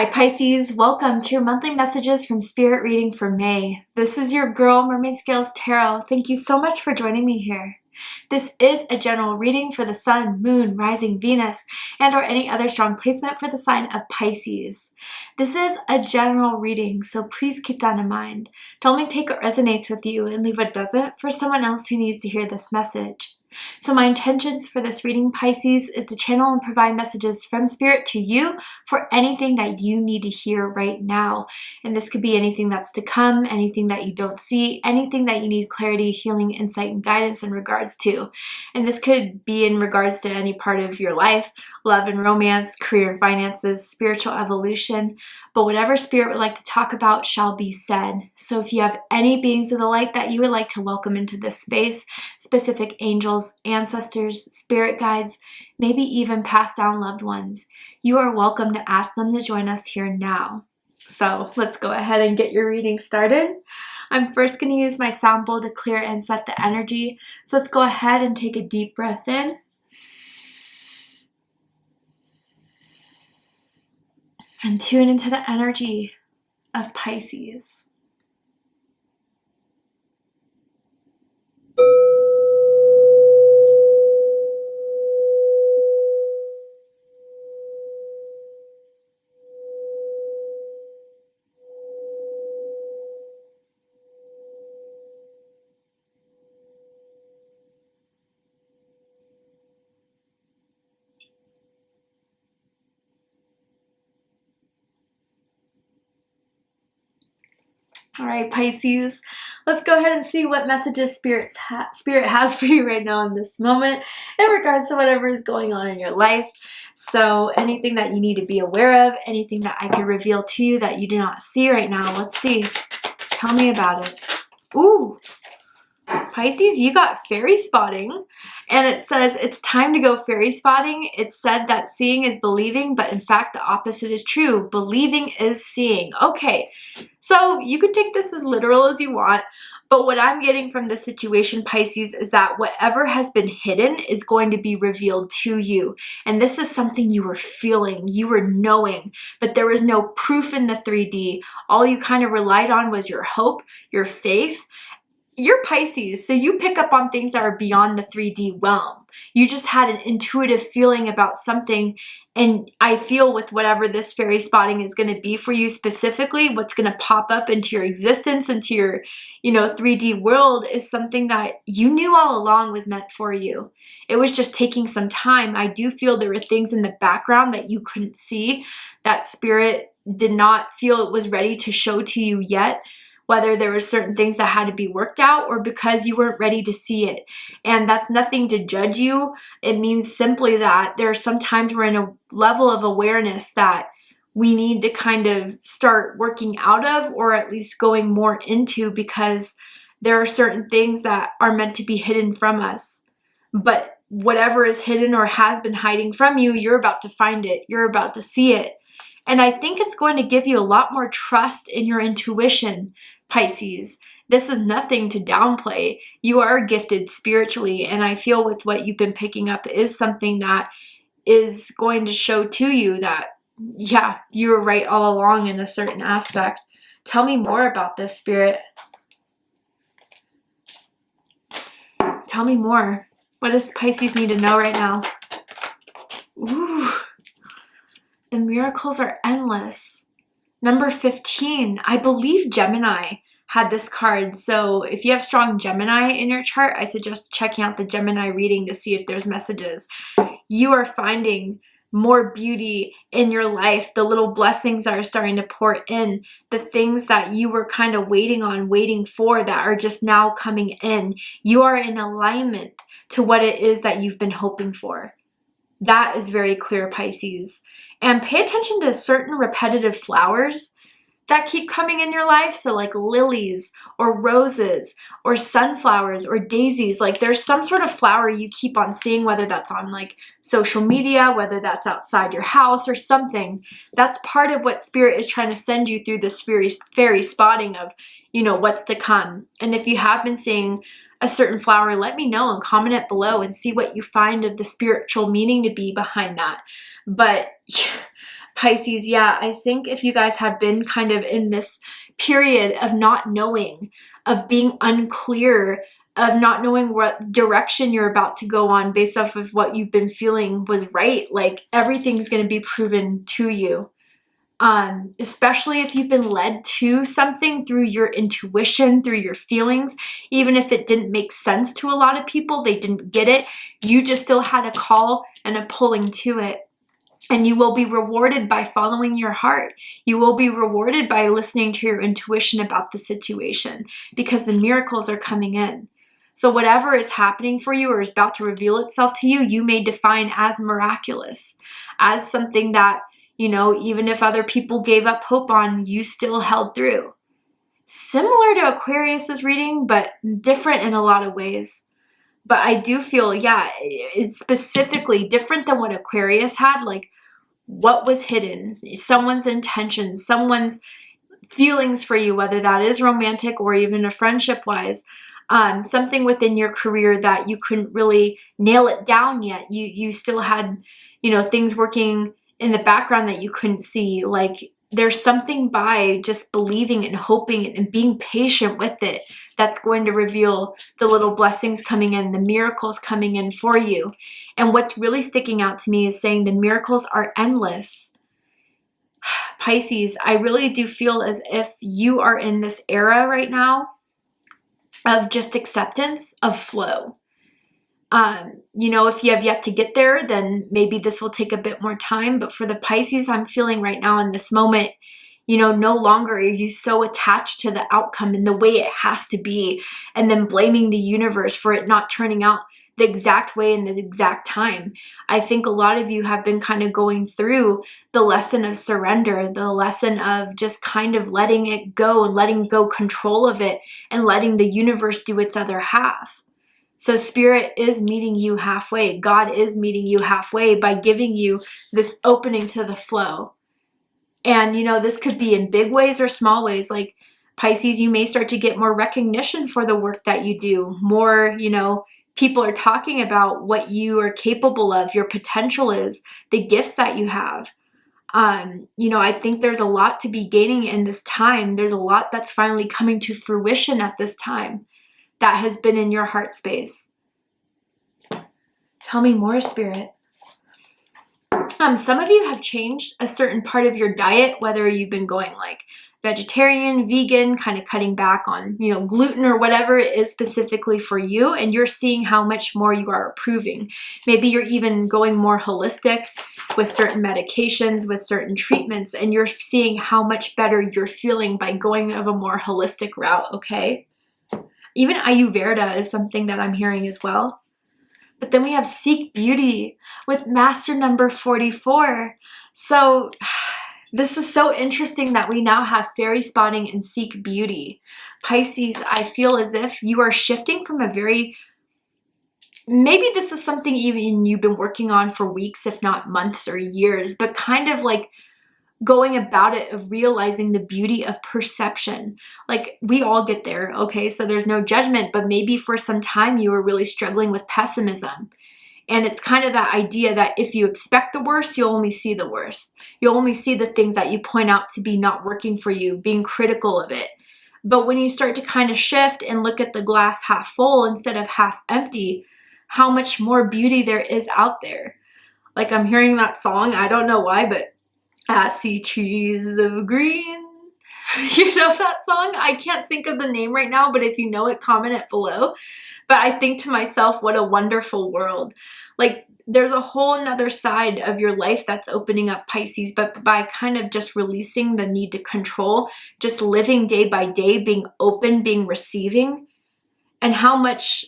Hi Pisces, welcome to your monthly messages from Spirit reading for May. This is your girl, Mermaid Scales Tarot. Thank you so much for joining me here. This is a general reading for the Sun, Moon, Rising, Venus, and or any other strong placement for the sign of Pisces. This is a general reading, so please keep that in mind. Don't only take what resonates with you and leave what doesn't for someone else who needs to hear this message. So my intentions for this reading, Pisces, is to channel and provide messages from Spirit to you for anything that you need to hear right now. And this could be anything that's to come, anything that you don't see, anything that you need clarity, healing, insight, and guidance in regards to. And this could be in regards to any part of your life, love and romance, career and finances, spiritual evolution. But whatever Spirit would like to talk about shall be said. So if you have any beings of the light that you would like to welcome into this space, specific angels, ancestors, spirit guides, maybe even passed down loved ones, you are welcome to ask them to join us here now. So let's go ahead and get your reading started. I'm first going to use my sound bowl to clear and set the energy. So let's go ahead and take a deep breath in. And tune into the energy of Pisces. All right, Pisces, let's go ahead and see what messages Spirit has for you right now in this moment in regards to whatever is going on in your life. So anything that you need to be aware of, anything that I can reveal to you that you do not see right now, let's see. Tell me about it. Ooh, Pisces, you got fairy spotting, and it says it's time to go fairy spotting. It's said that seeing is believing, but in fact the opposite is true. Believing is seeing. Okay, so you can take this as literal as you want, but what I'm getting from this situation, Pisces, is that whatever has been hidden is going to be revealed to you. And this is something you were feeling, you were knowing, but there was no proof in the 3D. All you kind of relied on was your hope, your faith. You're Pisces, so you pick up on things that are beyond the 3D realm. You just had an intuitive feeling about something, and I feel with whatever this fairy spotting is going to be for you specifically, what's going to pop up into your existence, into your, 3D world is something that you knew all along was meant for you. It was just taking some time. I do feel there were things in the background that you couldn't see, that Spirit did not feel it was ready to show to you yet. Whether there were certain things that had to be worked out or because you weren't ready to see it. And that's nothing to judge you. It means simply that there are some times we're in a level of awareness that we need to kind of start working out of, or at least going more into, because there are certain things that are meant to be hidden from us. But whatever is hidden or has been hiding from you, you're about to find it. You're about to see it. And I think it's going to give you a lot more trust in your intuition, Pisces. This is nothing to downplay. You are gifted spiritually, and I feel with what you've been picking up is something that is going to show to you that, yeah, you were right all along in a certain aspect. Tell me more about this, Spirit. Tell me more. What does Pisces need to know right now? Ooh. The miracles are endless. Number 15, I believe Gemini had this card. So if you have strong Gemini in your chart, I suggest checking out the Gemini reading to see if there's messages. You are finding more beauty in your life. The little blessings are starting to pour in. The things that you were kind of waiting for that are just now coming in. You are in alignment to what it is that you've been hoping for. That is very clear, Pisces. And pay attention to certain repetitive flowers that keep coming in your life. So like lilies or roses or sunflowers or daisies. Like there's some sort of flower you keep on seeing, whether that's on like social media, whether that's outside your house or something. That's part of what Spirit is trying to send you through this fairy spotting of, what's to come. And if you have been seeing a certain flower, let me know and comment it below and see what you find of the spiritual meaning to be behind that. But Pisces, yeah, I think if you guys have been kind of in this period of not knowing, of being unclear, of not knowing what direction you're about to go on based off of what you've been feeling was right, like everything's going to be proven to you. Especially if you've been led to something through your intuition, through your feelings, even if it didn't make sense to a lot of people, they didn't get it, you just still had a call and a pulling to it. And you will be rewarded by following your heart. You will be rewarded by listening to your intuition about the situation, because the miracles are coming in. So whatever is happening for you or is about to reveal itself to you, you may define as miraculous, as something that, you know, even if other people gave up hope on, you still held through. Similar to Aquarius's reading, but different in a lot of ways. But I do feel, yeah, it's specifically different than what Aquarius had, like what was hidden, someone's intentions, someone's feelings for you, whether that is romantic or even a friendship-wise, something within your career that you couldn't really nail it down yet. You still had, you know, things working in the background that you couldn't see. Like there's something by just believing and hoping and being patient with it that's going to reveal the little blessings coming in, the miracles coming in for you. And what's really sticking out to me is saying the miracles are endless. Pisces, I really do feel as if you are in this era right now of just acceptance, of flow. You know, if you have yet to get there, then maybe this will take a bit more time. But for the Pisces, I'm feeling right now in this moment, you know, no longer are you so attached to the outcome and the way it has to be, and then blaming the universe for it not turning out the exact way in the exact time. I think a lot of you have been kind of going through the lesson of surrender, the lesson of just kind of letting it go and letting go control of it and letting the universe do its other half. So Spirit is meeting you halfway. God is meeting you halfway by giving you this opening to the flow. And, you know, this could be in big ways or small ways. Like Pisces, you may start to get more recognition for the work that you do. More, you know, people are talking about what you are capable of, your potential is, the gifts that you have. You know, I think there's a lot to be gaining in this time. There's a lot that's finally coming to fruition at this time that has been in your heart space. Tell me more, Spirit. Some of you have changed a certain part of your diet, whether you've been going like vegetarian, vegan, kind of cutting back on, you know, gluten or whatever it is specifically for you, and you're seeing how much more you are improving. Maybe you're even going more holistic with certain medications, with certain treatments, and you're seeing how much better you're feeling by going of a more holistic route, okay? Even Ayurveda is something that I'm hearing as well. But then we have Seek Beauty with Master number 44. So this is so interesting that we now have Fairy Spotting and Seek Beauty. Pisces, I feel as if you are shifting from a very, maybe this is something even you've been working on for weeks, if not months or years, but kind of like going about it of realizing the beauty of perception. Like we all get there, okay? So there's no judgment, but maybe for some time you were really struggling with pessimism. And it's kind of that idea that if you expect the worst, you'll only see the worst. You'll only see the things that you point out to be not working for you, being critical of it. But when you start to kind of shift and look at the glass half full instead of half empty, how much more beauty there is out there. Like I'm hearing that song, I don't know why, but I see trees of green. You know that song? I can't think of the name right now, but if you know it, comment it below. But I think to myself, what a wonderful world. Like there's a whole nother side of your life that's opening up, Pisces, but by kind of just releasing the need to control, just living day by day, being open, being receiving, and how much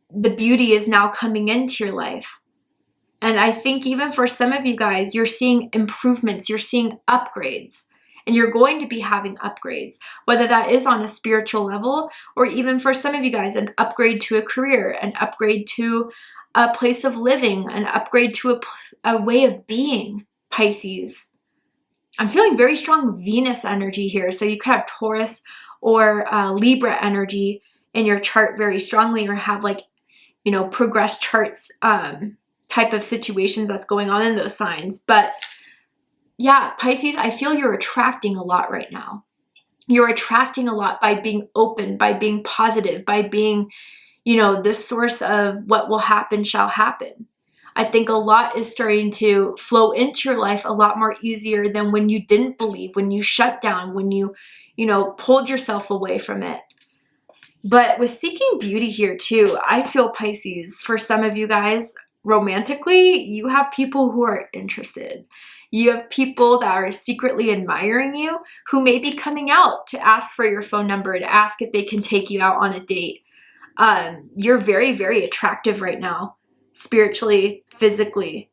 the beauty is now coming into your life. And I think even for some of you guys, you're seeing improvements, you're seeing upgrades, and you're going to be having upgrades, whether that is on a spiritual level, or even for some of you guys, an upgrade to a career, an upgrade to a place of living, an upgrade to a way of being, Pisces. I'm feeling very strong Venus energy here. So you could have Taurus or Libra energy in your chart very strongly, or have like, you know, progressed charts, type of situations that's going on in those signs. But yeah, Pisces, I feel you're attracting a lot right now. You're attracting a lot by being open, by being positive, by being, you know, this source of what will happen shall happen. I think a lot is starting to flow into your life a lot more easier than when you didn't believe, when you shut down, when you know, pulled yourself away from it. But with seeking beauty here too, I feel Pisces, for some of you guys, romantically, you have people who are interested. You have people that are secretly admiring you who may be coming out to ask for your phone number, to ask if they can take you out on a date. You're very, very attractive right now, spiritually, physically.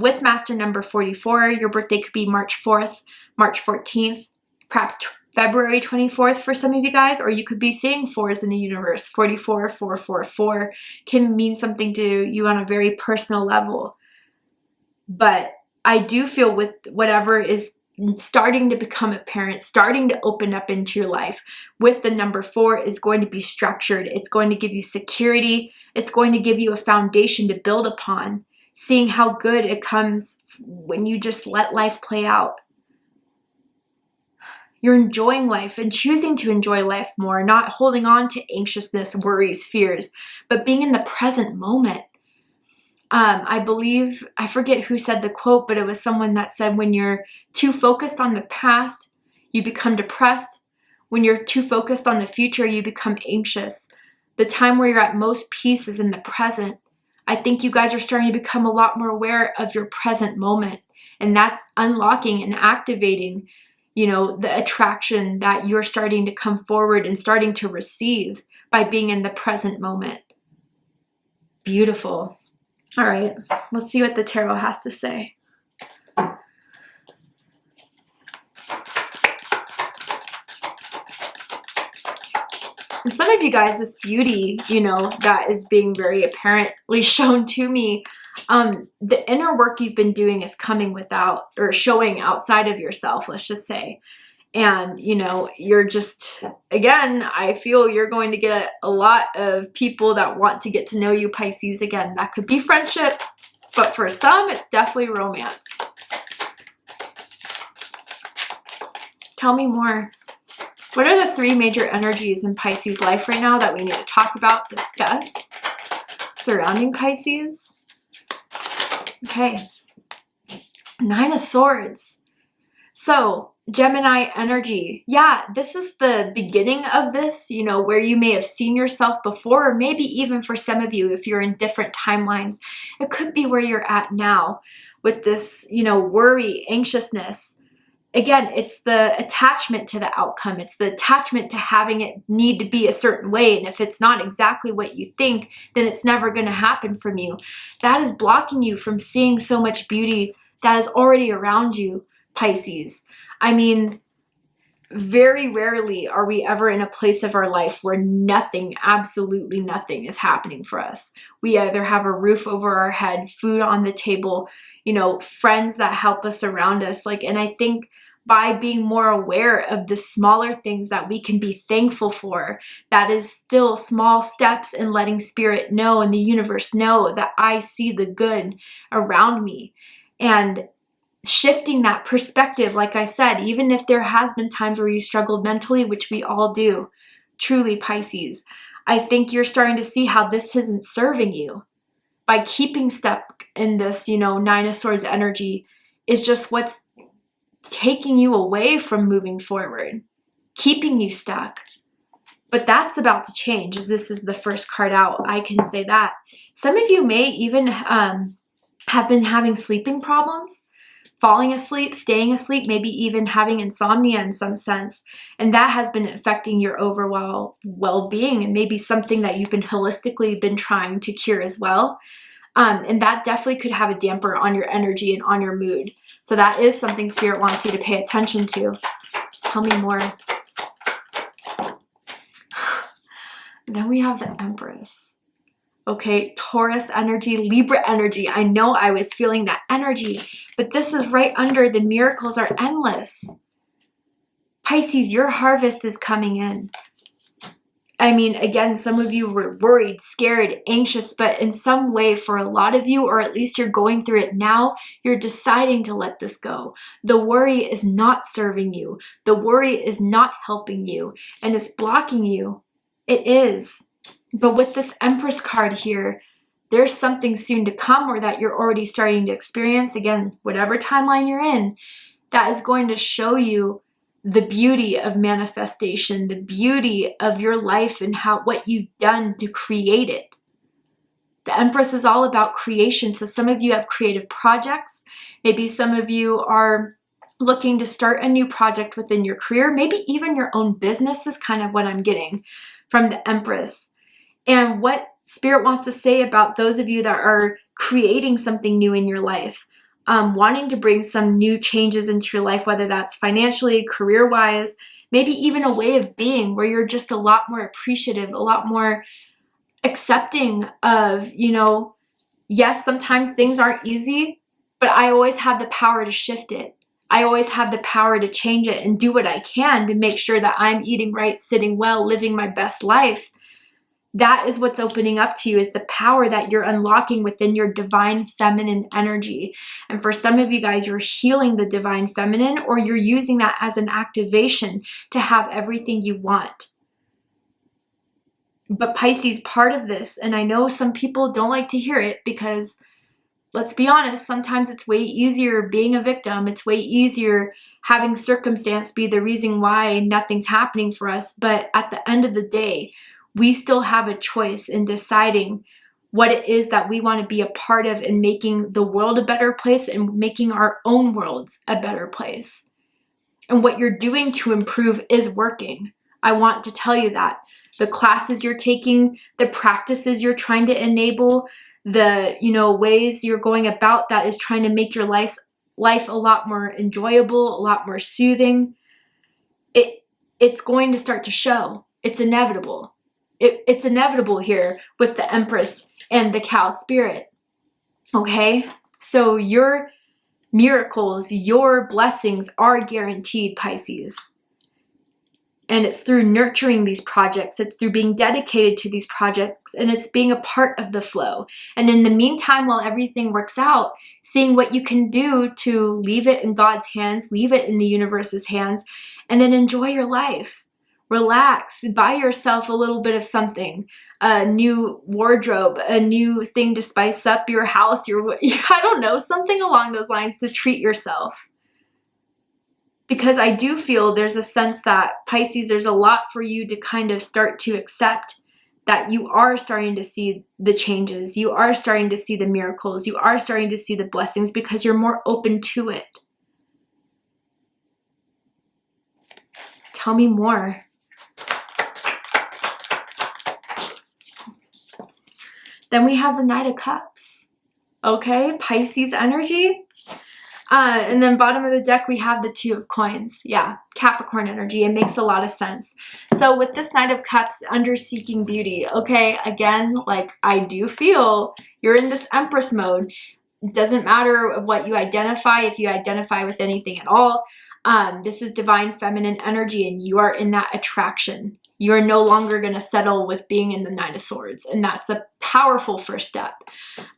With master number 44, your birthday could be March 4th, March 14th, perhaps February 24th for some of you guys, or you could be seeing fours in the universe. 44, 444 can mean something to you on a very personal level. But I do feel with whatever is starting to become apparent, starting to open up into your life with the number 4 is going to be structured. It's going to give you security. It's going to give you a foundation to build upon, seeing how good it comes when you just let life play out. You're enjoying life and choosing to enjoy life more, not holding on to anxiousness, worries, fears, but being in the present moment. I believe, I forget who said the quote, but it was someone that said, when you're too focused on the past, you become depressed. When you're too focused on the future, you become anxious. The time where you're at most peace is in the present. I think you guys are starting to become a lot more aware of your present moment, and that's unlocking and activating, you know, the attraction that you're starting to come forward and starting to receive by being in the present moment. Beautiful. All right, let's see what the tarot has to say. And some of you guys, this beauty, you know, that is being very apparently shown to me, the inner work you've been doing is coming without, or showing outside of yourself, let's just say. And, you know, you're just, again, I feel you're going to get a lot of people that want to get to know you, Pisces. Again, that could be friendship, but for some, it's definitely romance. Tell me more. What are the 3 major energies in Pisces life right now that we need to talk about, discuss, surrounding Pisces? Okay. 9 of Swords. So, Gemini energy. Yeah, this is the beginning of this, you know, where you may have seen yourself before, or maybe even for some of you, if you're in different timelines, it could be where you're at now with this, you know, worry, anxiousness. Again, it's the attachment to the outcome. It's the attachment to having it need to be a certain way. And if it's not exactly what you think, then it's never going to happen from you. That is blocking you from seeing so much beauty that is already around you, Pisces. I mean, very rarely are we ever in a place of our life where nothing, absolutely nothing is happening for us. We either have a roof over our head, food on the table, you know, friends that help us around us. Like, and I think by being more aware of the smaller things that we can be thankful for, that is still small steps in letting spirit know and the universe know that I see the good around me. And shifting that perspective, like I said, even if there has been times where you struggled mentally, which we all do, truly, Pisces, I think you're starting to see how this isn't serving you. By keeping stuck in this, you know, 9 of Swords energy is just what's taking you away from moving forward, keeping you stuck. But that's about to change, as this is the first card out. I can say that. Some of you may even have been having sleeping problems, falling asleep, staying asleep, maybe even having insomnia in some sense. And that has been affecting your overall well-being, and maybe something that you've been holistically been trying to cure as well. And that definitely could have a damper on your energy and on your mood. So that is something Spirit wants you to pay attention to. Tell me more. Then we have the Empress. Okay, Taurus energy, Libra energy. I know I was feeling that energy, but this is right under the miracles are endless. Pisces, your harvest is coming in. I mean, again, some of you were worried, scared, anxious, but in some way for a lot of you, or at least you're going through it now, you're deciding to let this go. The worry is not serving you. The worry is not helping you, and it's blocking you. It is. But with this Empress card here, there's something soon to come, or that you're already starting to experience, again, whatever timeline you're in, that is going to show you the beauty of manifestation, the beauty of your life and what you've done to create it. The Empress is all about creation. So some of you have creative projects. Maybe some of you are looking to start a new project within your career. Maybe even your own business is kind of what I'm getting from the Empress. And what Spirit wants to say about those of you that are creating something new in your life, wanting to bring some new changes into your life, whether that's financially, career-wise, maybe even a way of being where you're just a lot more appreciative, a lot more accepting of, yes, sometimes things aren't easy, but I always have the power to shift it. I always have the power to change it and do what I can to make sure that I'm eating right, sitting well, living my best life. That is what's opening up to you, is the power that you're unlocking within your divine feminine energy. And for some of you guys, you're healing the divine feminine, or you're using that as an activation to have everything you want. But Pisces, part of this, and I know some people don't like to hear it because, let's be honest, sometimes it's way easier being a victim. It's way easier having circumstance be the reason why nothing's happening for us. But at the end of the day, we still have a choice in deciding what it is that we want to be a part of in making the world a better place and making our own worlds a better place. And what you're doing to improve is working. I want to tell you that. The classes you're taking, the practices you're trying to enable, the ways you're going about that is trying to make your life a lot more enjoyable, a lot more soothing. It's going to start to show. It's inevitable. It's inevitable here with the Empress and the Cow Spirit. Okay? So your miracles, your blessings are guaranteed, Pisces. And it's through nurturing these projects. It's through being dedicated to these projects. And it's being a part of the flow. And in the meantime, while everything works out, seeing what you can do to leave it in God's hands, leave it in the universe's hands, and then enjoy your life. Relax, buy yourself a little bit of something, a new wardrobe, a new thing to spice up your house, I don't know, something along those lines to treat yourself. Because I do feel there's a sense that, Pisces, there's a lot for you to kind of start to accept, that you are starting to see the changes, you are starting to see the miracles, you are starting to see the blessings because you're more open to it. Tell me more. Then we have the Knight of Cups. Okay, Pisces energy. And then bottom of the deck, we have the Two of Coins. Yeah, Capricorn energy. It makes a lot of sense. So with this Knight of Cups, under seeking beauty, okay, again, like I do feel you're in this Empress mode. It doesn't matter what you identify, if you identify with anything at all. This is divine feminine energy, and you are in that attraction. You are no longer going to settle with being in the Nine of Swords, and that's a powerful first step.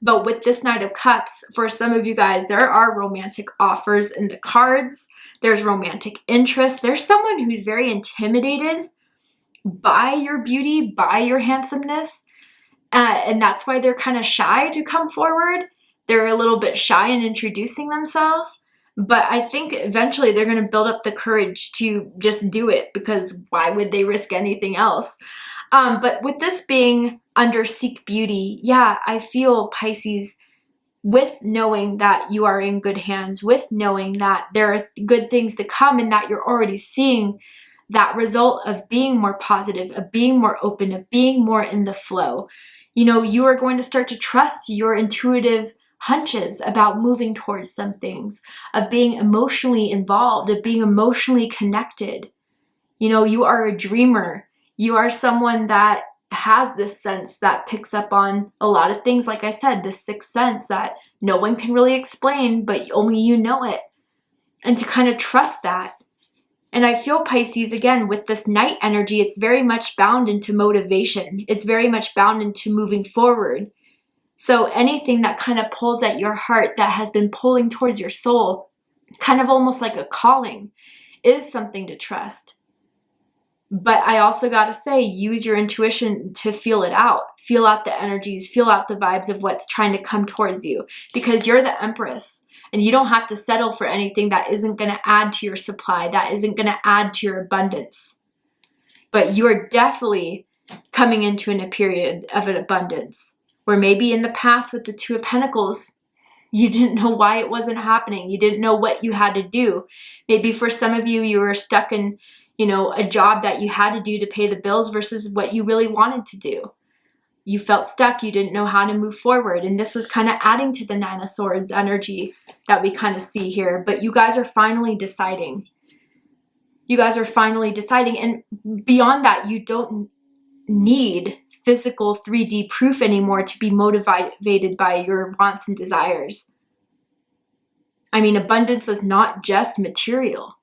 But with this Knight of Cups, for some of you guys, there are romantic offers in the cards. There's romantic interest. There's someone who's very intimidated by your beauty, by your handsomeness, and that's why they're kind of shy to come forward. They're a little bit shy in introducing themselves. But I think eventually they're going to build up the courage to just do it, because why would they risk anything else? But with this being under seek beauty, yeah, I feel, Pisces, with knowing that you are in good hands, with knowing that there are good things to come, and that you're already seeing that result of being more positive, of being more open, of being more in the flow. You are going to start to trust your intuitive hunches about moving towards some things, of being emotionally involved, of being emotionally connected. You are a dreamer. You are someone that has this sense that picks up on a lot of things. Like I said, this sixth sense that no one can really explain, but only you know it. And to kind of trust that. And I feel, Pisces, again, with this night energy, it's very much bound into motivation. It's very much bound into moving forward. So anything that kind of pulls at your heart, that has been pulling towards your soul, kind of almost like a calling, is something to trust. But I also got to say, use your intuition to feel it out. Feel out the energies, feel out the vibes of what's trying to come towards you, because you're the Empress. And you don't have to settle for anything that isn't going to add to your supply, that isn't going to add to your abundance. But you're definitely coming into a period of an abundance, where maybe in the past with the Two of Pentacles, you didn't know why it wasn't happening. You didn't know what you had to do. Maybe for some of you, you were stuck in, a job that you had to do to pay the bills versus what you really wanted to do. You felt stuck. You didn't know how to move forward. And this was kind of adding to the Nine of Swords energy that we kind of see here. But you guys are finally deciding. You guys are finally deciding. And beyond that, you don't need physical 3D proof anymore to be motivated by your wants and desires. I mean, abundance is not just material.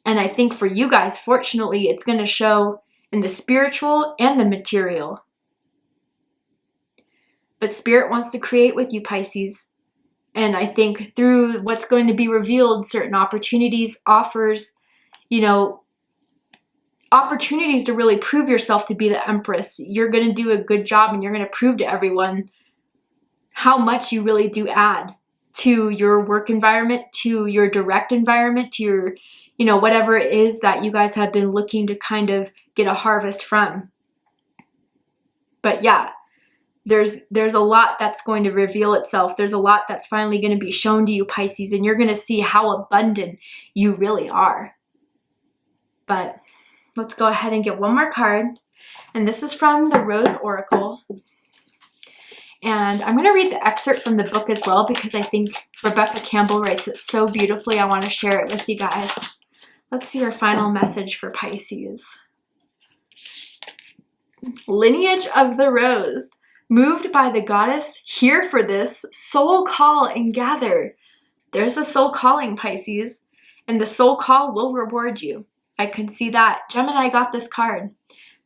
And I think for you guys, fortunately, it's going to show in the spiritual and the material. But Spirit wants to create with you, Pisces. And I think through what's going to be revealed, certain opportunities, offers, opportunities to really prove yourself to be the Empress. You're going to do a good job, and you're going to prove to everyone how much you really do add to your work environment, to your direct environment, to your, whatever it is that you guys have been looking to kind of get a harvest from. But yeah, there's a lot that's going to reveal itself. There's a lot that's finally going to be shown to you, Pisces, and you're going to see how abundant you really are. But let's go ahead and get one more card. And this is from the Rose Oracle. And I'm going to read the excerpt from the book as well, because I think Rebecca Campbell writes it so beautifully. I want to share it with you guys. Let's see our final message for Pisces. Lineage of the Rose. Moved by the goddess, here for this, soul call and gather. There's a soul calling, Pisces, and the soul call will reward you. I can see that. Gemini got this card.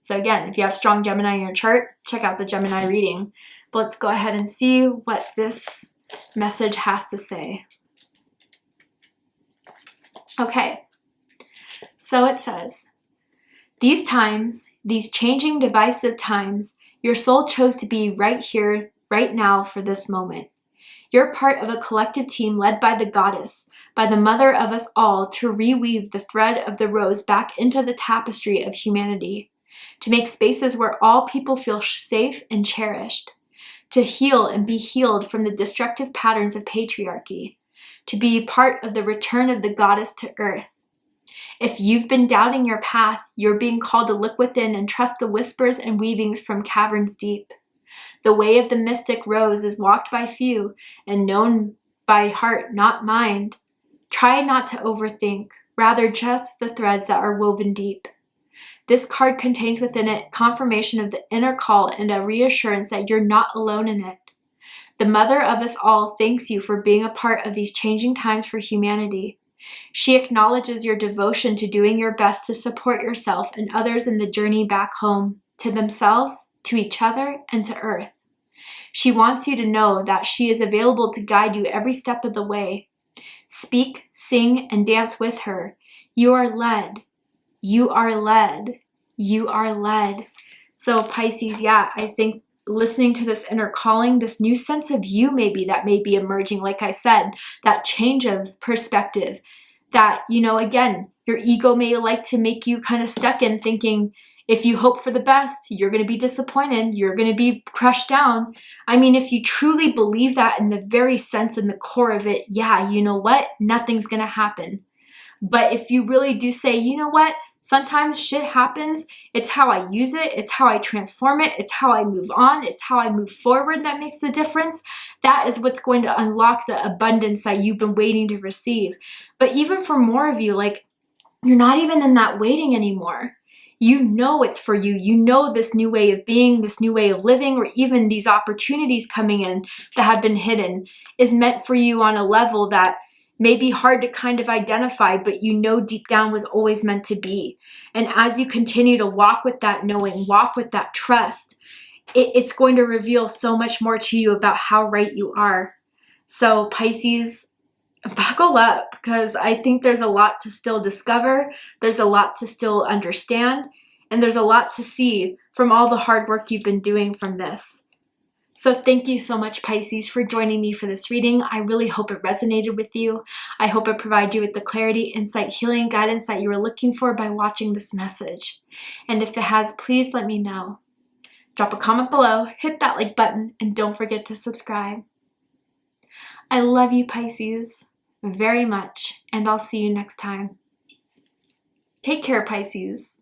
So again, if you have strong Gemini in your chart, check out the Gemini reading. But let's go ahead and see what this message has to say. Okay, so it says, these times, these changing divisive times, your soul chose to be right here, right now for this moment. You're part of a collective team led by the goddess, by the mother of us all, to reweave the thread of the rose back into the tapestry of humanity, to make spaces where all people feel safe and cherished, to heal and be healed from the destructive patterns of patriarchy, to be part of the return of the goddess to earth. If you've been doubting your path, you're being called to look within and trust the whispers and weavings from caverns deep. The way of the mystic rose is walked by few and known by heart, not mind. Try not to overthink, rather just the threads that are woven deep. This card contains within it confirmation of the inner call and a reassurance that you're not alone in it. The mother of us all thanks you for being a part of these changing times for humanity. She acknowledges your devotion to doing your best to support yourself and others in the journey back home, to themselves, to each other, and to Earth. She wants you to know that she is available to guide you every step of the way. Speak, sing, and dance with her. You are led. You are led. You are led. So Pisces, yeah, I think listening to this inner calling, this new sense of you maybe that may be emerging, like I said, that change of perspective, that, again, your ego may like to make you kind of stuck in thinking, if you hope for the best, you're going to be disappointed, you're going to be crushed down. I mean, if you truly believe that in the very sense, in the core of it, yeah, you know what? Nothing's going to happen. But if you really do say, you know what? Sometimes shit happens. It's how I use it. It's how I transform it. It's how I move on. It's how I move forward that makes the difference. That is what's going to unlock the abundance that you've been waiting to receive. But even for more of you, you're not even in that waiting anymore. You know it's for you. You know this new way of being, this new way of living, or even these opportunities coming in that have been hidden is meant for you on a level that may be hard to kind of identify, but you know deep down was always meant to be. And as you continue to walk with that knowing, walk with that trust, it's going to reveal so much more to you about how right you are. So Pisces, buckle up, because I think there's a lot to still discover. There's a lot to still understand. And there's a lot to see from all the hard work you've been doing from this. So thank you so much, Pisces, for joining me for this reading. I really hope it resonated with you. I hope it provided you with the clarity, insight, healing, guidance that you were looking for by watching this message. And if it has, please let me know. Drop a comment below, hit that like button, and don't forget to subscribe. I love you, Pisces, very much, and I'll see you next time. Take care, Pisces.